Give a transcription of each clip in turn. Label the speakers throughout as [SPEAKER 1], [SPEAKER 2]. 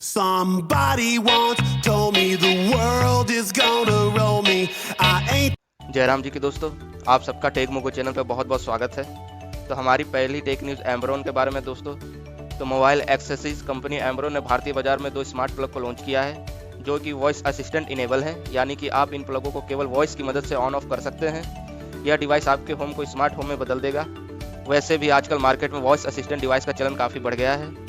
[SPEAKER 1] Somebody once told me the world is gonna roll me. I ain't.
[SPEAKER 2] Jairam जी की दोस्तों, आप सबका टेक मोगो चैनल पर बहुत बहुत स्वागत है। तो हमारी पहली टेक न्यूज़ एम्ब्रॉन के बारे में दोस्तों। तो मोबाइल एक्सेसरीज कंपनी एम्ब्रॉन ने भारतीय बाजार में 2 स्मार्ट प्लग को लॉन्च किया है, जो कि वॉइस असिस्टेंट इनेबल है, यानी कि आप इन प्लगों को केवल वॉइस की मदद से ऑन ऑफ कर सकते हैं। यह डिवाइस आपके होम को स्मार्ट होम में बदल देगा। वैसे भी आजकल मार्केट में वॉइस असिस्टेंट डिवाइस का चलन काफ़ी बढ़ गया है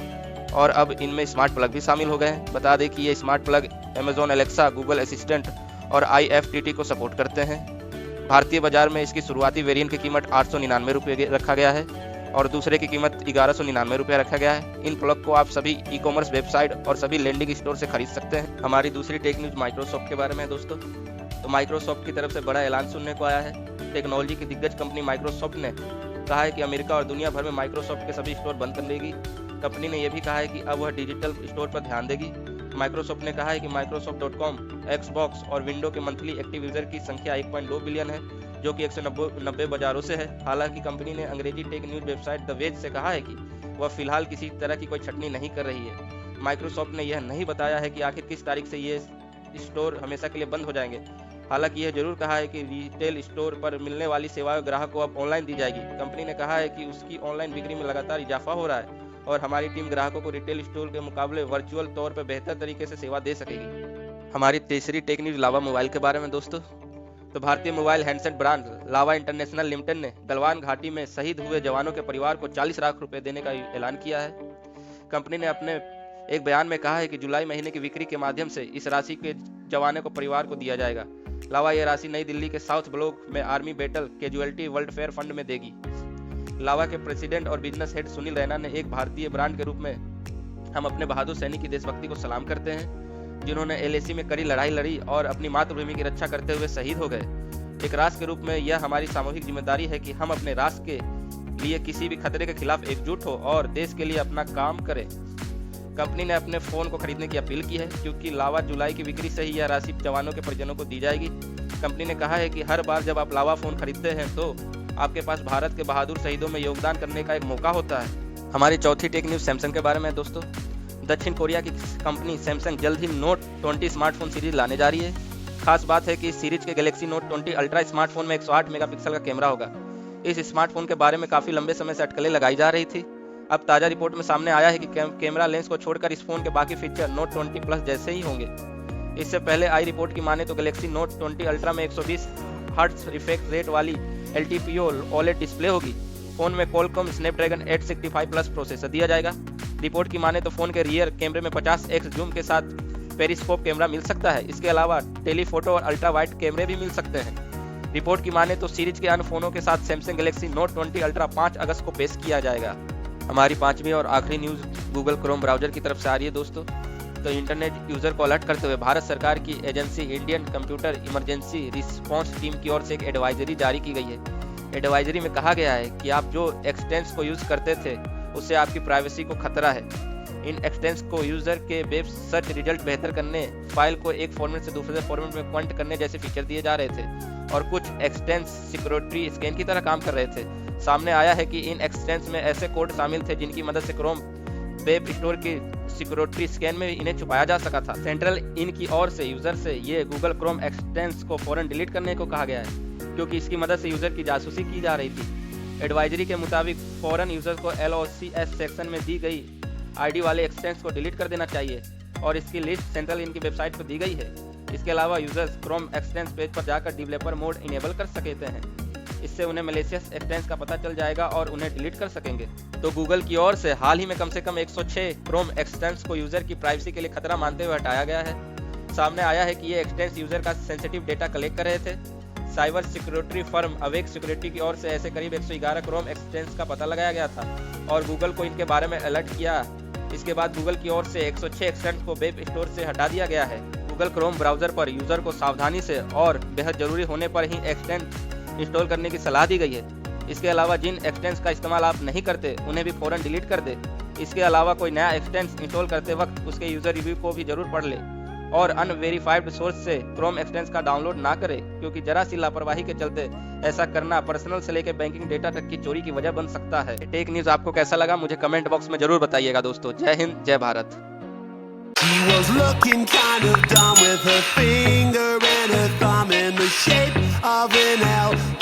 [SPEAKER 2] और अब इनमें स्मार्ट प्लग भी शामिल हो गए हैं। बता दें कि ये smart plug Amazon Alexa, Google assistant और IFTT को सपोर्ट करते हैं। भारतीय बाजार में इसकी शुरुआती वेरिएंट की कीमत 899 रुपये रखा गया है और दूसरे की कीमत 1199 रुपये रखा गया है। इन प्लग को आप सभी ई-कॉमर्स वेबसाइट और सभी लैंडिंग स्टोर से खरीद सकते हैं। हमारी दूसरी टेक न्यूज़ माइक्रोसॉफ्ट के बारे में है दोस्तों। तो माइक्रोसॉफ्ट की तरफ से बड़ा ऐलान सुनने को आया है। टेक्नोलॉजी की दिग्गज कंपनी माइक्रोसॉफ्ट ने कहा है कि अमेरिका और दुनिया भर में माइक्रोसॉफ्ट के सभी स्टोर बंद कर देगी। कंपनी ने यह भी कहा है कि अब वह डिजिटल स्टोर पर ध्यान देगी। माइक्रोसॉफ्ट ने कहा है कि Microsoft.com, Xbox और विंडो के मंथली एक्टिव यूजर की संख्या 1.2 बिलियन है, जो कि 190 बाजारों से है। हालांकि कंपनी ने अंग्रेजी tech news website the ways से कहा है कि वह फिलहाल किसी तरह की कोई छटनी नहीं कर रही है। माइक्रोसॉफ्ट ने यह नहीं बताया है कि आखिर किस तारीख से ये स्टोर हमेशा के लिए बंद हो जाएंगे। हालांकि यह जरूर कहा है कि रिटेल स्टोर पर मिलने वाली सेवाएं ग्राहक को अब ऑनलाइन दी जाएगी। कंपनी ने कहा है कि उसकी ऑनलाइन बिक्री में लगातार इजाफा हो रहा है और हमारी टीम ग्राहकों को रिटेल स्टोर के मुकाबले वर्चुअल तौर पर बेहतर तरीके से सेवा दे सकेगी। हमारी तीसरी टेक न्यूज लावा मोबाइल के बारे में दोस्तों। तो भारतीय मोबाइल हैंडसेट ब्रांड लावा इंटरनेशनल लिमिटेड ने गलवान घाटी में शहीद हुए जवानों के परिवार को 40 लाख रुपए देने का ऐलान किया है। कंपनी ने अपने एक बयान में कहा है कि जुलाई महीने की बिक्री के माध्यम से इस राशि के जवानों को परिवार को दिया जाएगा। लावा यह राशि नई दिल्ली के साउथ ब्लॉक में army battle casualty welfare fund में देगी। लावा के प्रेसिडेंट और बिजनेस हेड सुनील रैना ने एक भारतीय ब्रांड के रूप में हम अपने बहादुर सैनिक की देशभक्ति को सलाम करते हैं, जिन्होंने LAC में कड़ी लड़ाई लड़ी और अपनी मातृभूमि की रक्षा करते हुए शहीद हो गए। एक राष्ट्र के रूप में यह हमारी सामूहिक जिम्मेदारी है कि हम अपने राष्ट्र के लिए किसी भी खतरे के खिलाफ एकजुट हो और देश के लिए अपना काम करें। कंपनी ने अपने फोन को खरीदने की अपील की है, क्योंकि लावा जुलाई की बिक्री से ही यह राशि जवानों के परिजनों को दी जाएगी। कंपनी ने कहा है कि हर बार जब आप लावा फोन खरीदते हैं तो आपके पास भारत के बहादुर शहीदों में योगदान करने का एक मौका होता है। हमारी चौथी टेक न्यूज सैमसंग के बारे में दोस्तों। दक्षिण कोरिया की कंपनी सैमसंग जल्द ही नोट 20 स्मार्टफोन सीरीज लाने जा रही है। खास बात है कि इस सीरीज के गैलेक्सी नोट 20 अल्ट्रा स्मार्टफोन में 108 मेगापिक्सल का कैमरा होगा। इस स्मार्टफोन के बारे में काफी लंबे समय से अटकलें लगाई जा रही थी। अब ताजा रिपोर्ट में सामने आया है कि कैमरा लेंस को छोड़कर इस फोन के बाकी फीचर नोट 20 प्लस जैसे ही होंगे। इससे पहले आई रिपोर्ट की माने तो गैलेक्सी नोट 20 अल्ट्रा में 120 हर्ट्ज रिफ्रेश रेट वाली LTPO OLED डिस्प्ले होगी। फोन में Qualcomm स्नैपड्रैगन 865 प्लस प्रोसेसर दिया जाएगा। रिपोर्ट की माने तो फोन के रियर कैमरे में 50x जूम के साथ पेरिस्कोप कैमरा मिल सकता है। इसके अलावा टेलीफोटो और अल्ट्रा वाइड कैमरे भी मिल सकते हैं। रिपोर्ट की माने तो सीरीज के अन्य फोनों के साथ सैमसंग गैलेक्सी नोट 20 अल्ट्रा 5 अगस्त को पेश किया जाएगा। हमारी पांचवी और आखिरी न्यूज गूगल क्रोम ब्राउजर की तरफ से आ रही है दोस्तों। तो इंटरनेट यूजर को अलर्ट करते हुए भारत सरकार की agency Indian computer emergency response team की ओर से एक एडवाइजरी जारी की गई है। एडवाइजरी में कहा गया है कि आप जो एक्सटेंस को यूज करते थे उससे आपकी प्राइवेसी को खतरा है। इन एक्सटेंस को यूजर के वेब सर्च रिजल्ट बेहतर करने, फाइल को एक फॉर्मेट से दूसरे फॉर्मेट में कन्वर्ट करने जैसे फीचर दिए जा रहे थे और कुछ एक्सटेंस सिक्योरिटी स्कैन की तरह काम कर रहे थे। सामने आया है कि इन एक्सटेंस में ऐसे कोड शामिल थे जिनकी मदद से क्रोम वेब स्टोर की सिक्योरिटी स्कैन में इन्हें छुपाया जा सका था। सेंट्रल इन की ओर से यूजर से ये गूगल क्रोम एक्सटेंस को फौरन डिलीट करने को कहा गया है, क्योंकि इसकी मदद से यूजर की जासूसी की जा रही थी। एडवाइजरी के मुताबिक फौरन यूजर को LOCS सेक्शन में दी गई ID वाले एक्सटेंस को डिलीट कर देना चाहिए और इसकी लिस्ट सेंट्रल इन की वेबसाइट पर दी गई है। इसके अलावा यूजर्स क्रोम एक्सटेंस पेज पर जाकर डेवलपर मोड इनेबल कर सकते हैं। इससे उन्हें मैलिशियस एक्सटेंस का पता चल जाएगा और उन्हें डिलीट कर सकेंगे। तो गूगल की ओर से हाल ही में कम से कम 106 क्रोम एक्सटेंस को यूजर की प्राइवेसी के लिए खतरा मानते हुए हटाया गया है। सामने आया है कि ये एक्सटेंस यूजर का सेंसिटिव डेटा कलेक्ट कर रहे थे। Cyber security firm awake security की ओर से ऐसे करीब 111 क्रोम एक्सटेंस का पता लगाया गया था और गूगल को इनके बारे में अलर्ट किया। इसके बाद गूगल की ओर से 106 एक्सटेंस को वेब स्टोर से हटा दिया गया है। गूगल क्रोम ब्राउजर पर यूजर को सावधानी से और बेहद जरूरी होने पर ही एक्सटेंस इंस्टॉल करने की सलाह दी गई है। इसके अलावा जिन एक्सटेंस का इस्तेमाल आप नहीं करते उन्हें भी फौरन डिलीट कर दे। इसके अलावा कोई नया एक्सटेंस इंस्टॉल करते वक्त उसके यूजर रिव्यू को भी जरूर पढ़ ले और अनवेरीफाइड सोर्स से क्रोम एक्सटेंस का डाउनलोड ना करे, क्योंकि जरा सी लापरवाही के चलते ऐसा करना पर्सनल से लेकर बैंकिंग डेटा तक की चोरी की वजह बन सकता है। टेक न्यूज आपको कैसा लगा मुझे कमेंट बॉक्स में जरूर बताइएगा दोस्तों। जय हिंद, जय Bharat.
[SPEAKER 1] She was looking kind of dumb with her finger and her thumb in the shape of an L.